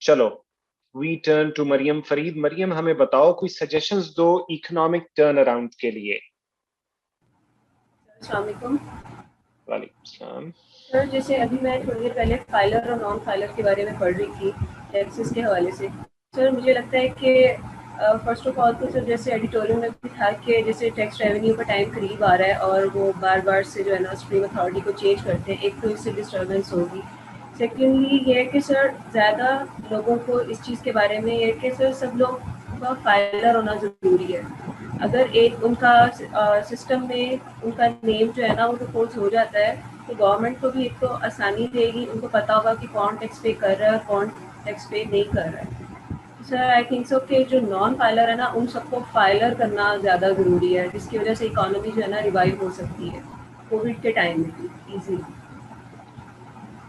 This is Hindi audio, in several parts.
चलो, we turn to Maryam Farid. Maryam, हमें बताओ, कोई सजेशंस दो इकोनॉमिक टर्न अराउंड के लिए। अस्सलाम वालेकुम वालेकुम सलाम। सर। जैसे अभी मैं थोड़ी देर पहले फाइलर और नॉन फाइलर के बारे में पढ़ रही थी टैक्सेस के हवाले से। सर मुझे लगता है कि फर्स्ट ऑफ ऑल तो सर जैसे एडिटोरियल में भी था कि जैसे टैक्स रेवेन्यू का टाइम करीब आ रहा है और वो बार बार से जो है ना सुप्रीम अथॉरिटी को चेंज करते हैं, एक तो इससे डिस्टर्बेंस होगी। सेकेंडली ये है कि सर ज़्यादा लोगों को इस चीज़ के बारे में ये है कि सर सब लोग का फाइलर होना ज़रूरी है। अगर एक उनका सिस्टम में उनका नेम जो है ना वो रिपोर्ट हो जाता है तो गवर्नमेंट को भी एक तो आसानी रहेगी, उनको पता होगा कि कौन टैक्स पे कर रहा है और कौन टैक्स पे नहीं कर रहा है। सर आई थिंक सो कि जो नॉन फाइलर है ना उन सबको फाइलर करना ज़्यादा ज़रूरी है, जिसकी वजह से इकोनॉमी जो है ना रिवाइव हो सकती है कोविड के टाइम में भी easily.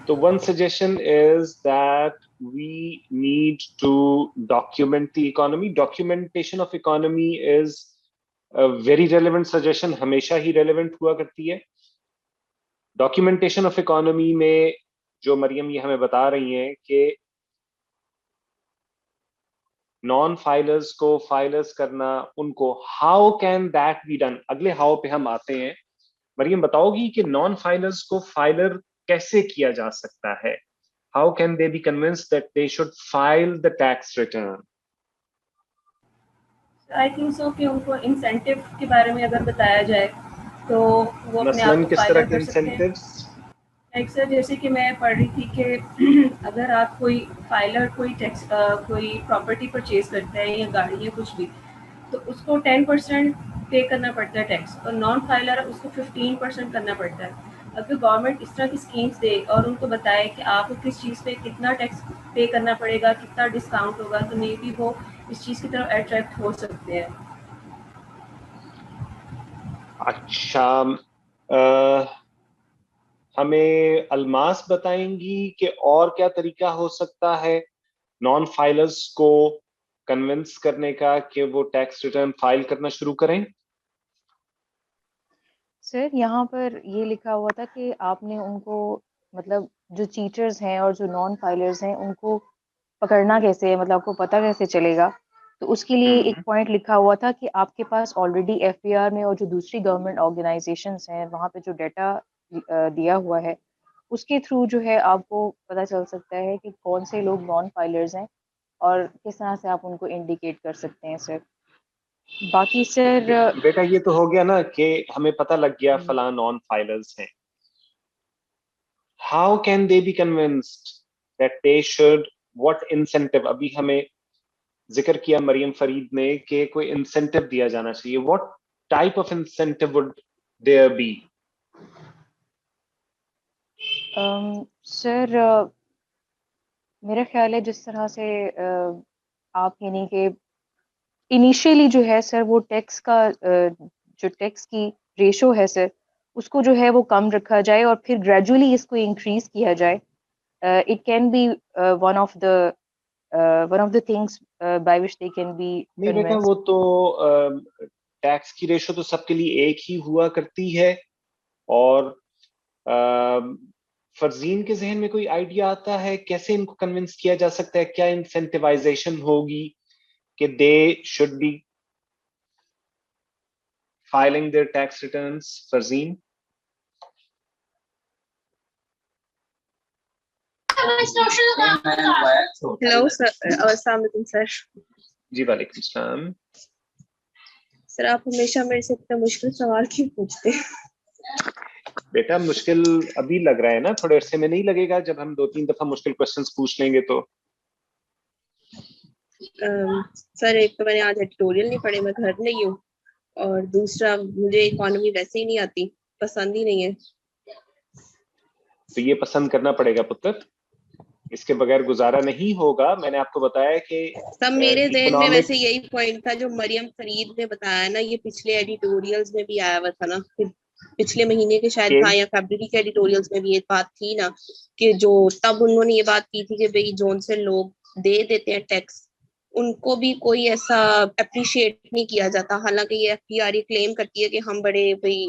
So one suggestion is that we need to document the economy. Documentation of economy is a very relevant suggestion, हमेशा ही relevant हुआ करती है। Documentation of economy में जो मरियम ये हमें बता रही हैं कि नॉन फाइलर्स को फाइलर्स करना, उनको how can that be done, अगले हाउ पे हम आते हैं। मरियम बताओगी कि नॉन फाइलर्स को फाइलर कैसे किया जा सकता है? How can they be convinced that they should file the tax return? I think so कि उनको इंसेंटिव के बारे में अगर बताया जाए तो वो अपने आप मसलन को किस तरह फाइलर के कर सकते हैं। इंसेंटिव्स? लाइक सर जैसे कि मैं पढ़ रही थी कि अगर आप कोई फाइलर कोई टैक्स कोई प्रॉपर्टी परचेज करता है या गाड़ी या कुछ भी, तो उसको 10% पे करना पड़ता है टैक्स, और नॉन फाइलर उसको 15% करना पड़ता है। अगर गवर्नमेंट इस तरह की स्कीम्स दे और उनको बताए कि आपको किस चीज़ पे कितना टैक्स पे करना पड़ेगा, कितना डिस्काउंट होगा, तो मे बी वो इस चीज़ की तरफ अट्रैक्ट हो सकते हैं। अच्छा, हमें अलमास बताएंगी कि और क्या तरीका हो सकता है नॉन फाइलर्स को कन्विंस करने का कि वो टैक्स रिटर्न फाइल करना शुरू करें? सर यहाँ पर ये लिखा हुआ था कि आपने उनको मतलब जो चीटर्स हैं और जो नॉन फाइलर्स हैं उनको पकड़ना कैसे है, मतलब आपको पता कैसे चलेगा। तो उसके लिए एक पॉइंट लिखा हुआ था कि आपके पास ऑलरेडी एफबीआर में और जो दूसरी गवर्नमेंट ऑर्गेनाइजेशंस हैं वहाँ पे जो डाटा दिया हुआ है उसके थ्रू जो है आपको पता चल सकता है कि कौन से लोग नॉन फाइलर्स हैं और किस तरह से आप उनको इंडिकेट कर सकते हैं सर। बाकी सर बेटा ये तो हो गया ना कि हमें पता लग गया फला नॉन फाइलर्स हैं। How can they be convinced that they should, what incentive, अभी हमें जिक्र किया मरियम फरीद ने कि कोई इंसेंटिव दिया जाना चाहिए। What type of incentive would there be? Sir मेरा ख्याल है जिस तरह से आप यानी कि इनिशियली जो है सर वो टैक्स का जो टैक्स की रेशो है सर उसको जो है वो कम रखा जाए और फिर ग्रेजुअली इसको इंक्रीज किया जाए। It can be one of the things by which they can be नहीं बेटा, कन्विंस्ड। वो तो टैक्स की रेशो तो सबके लिए एक ही हुआ करती है। और फरजीन के जहन में कोई आइडिया आता है कैसे इनको कन्विंस किया जा सकता है? क्या इंसेंटिवाइजेशन होगी कि they should be filing their tax returns? Farzeen. Hello sir, अस्सलाम वालेकुम सर। जी वालेकुम सलाम। सर आप हमेशा मेरे से इतना मुश्किल सवाल क्यों पूछते हैं? बेटा मुश्किल अभी लग रहा है ना, थोड़े अरसे में नहीं लगेगा जब हम 2-3 दफा मुश्किल क्वेश्चंस पूछ लेंगे तो। सर एक तो मैंने आज एडिटोरियल नहीं पढ़े, मैं घर नहीं हूँ, और दूसरा मुझे इकोनॉमी वैसे ही नहीं आती, पसंद ही नहीं है। तो ये पसंद करना पड़ेगा पुत्र, इसके बगैर गुजारा नहीं होगा। मैंने आपको बताया कि सब मेरे ज़हन में इकोनॉमिक, वैसे यही पॉइंट था जो मरियम फरीद ने बताया ना, ये पिछले एडिटोरियल्स में भी आया हुआ था ना, पिछले महीने के शायद था या फरवरी के एडिटोरियल्स में भी ये बात थी ना, कि जो तब उन्होंने ये बात की थी कि भाई जोन से लोग दे देते हैं टैक्स उनको भी कोई ऐसा अप्रिशिएट नहीं किया जाता। हालांकि ये एफबीआर क्लेम करती है कि हम बड़े भाई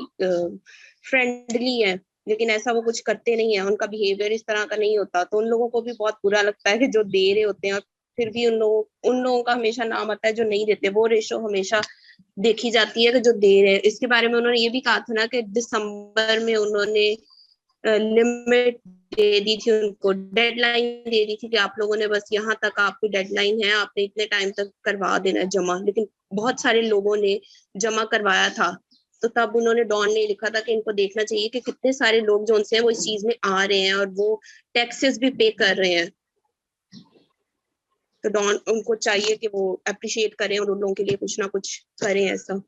फ्रेंडली हैं, लेकिन ऐसा वो कुछ करते नहीं है, उनका बिहेवियर इस तरह का नहीं होता, तो उन लोगों को भी बहुत बुरा लगता है कि जो दे रहे होते हैं और फिर भी उन लोगों का हमेशा नाम आता है जो नहीं देते। वो रेशो हमेशा देखी जाती है कि जो दे रहे हैं। इसके बारे में उन्होंने ये भी कहा था ना कि दिसंबर में उन्होंने लिमिट दे दी थी, उनको डेडलाइन दे दी थी कि आप लोगों ने बस यहाँ तक आपकी डेडलाइन है, आपने इतने टाइम तक करवा देना है जमा। लेकिन बहुत सारे लोगों ने जमा करवाया था, तो तब उन्होंने डॉन ने लिखा था कि इनको देखना चाहिए कि कितने सारे लोग जो उनसे हैं वो इस चीज में आ रहे हैं और वो टैक्सेस भी पे कर रहे हैं। तो डॉन उनको चाहिए कि वो अप्रिशिएट करें और उन लोगों के लिए कुछ ना कुछ करें ऐसा।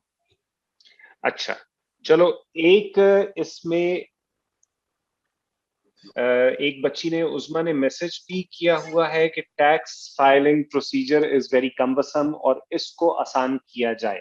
अच्छा, चलो एक इसमें एक बच्ची ने, उस्मा ने मैसेज भी किया हुआ है कि tax filing procedure is very cumbersome और इसको आसान किया जाए।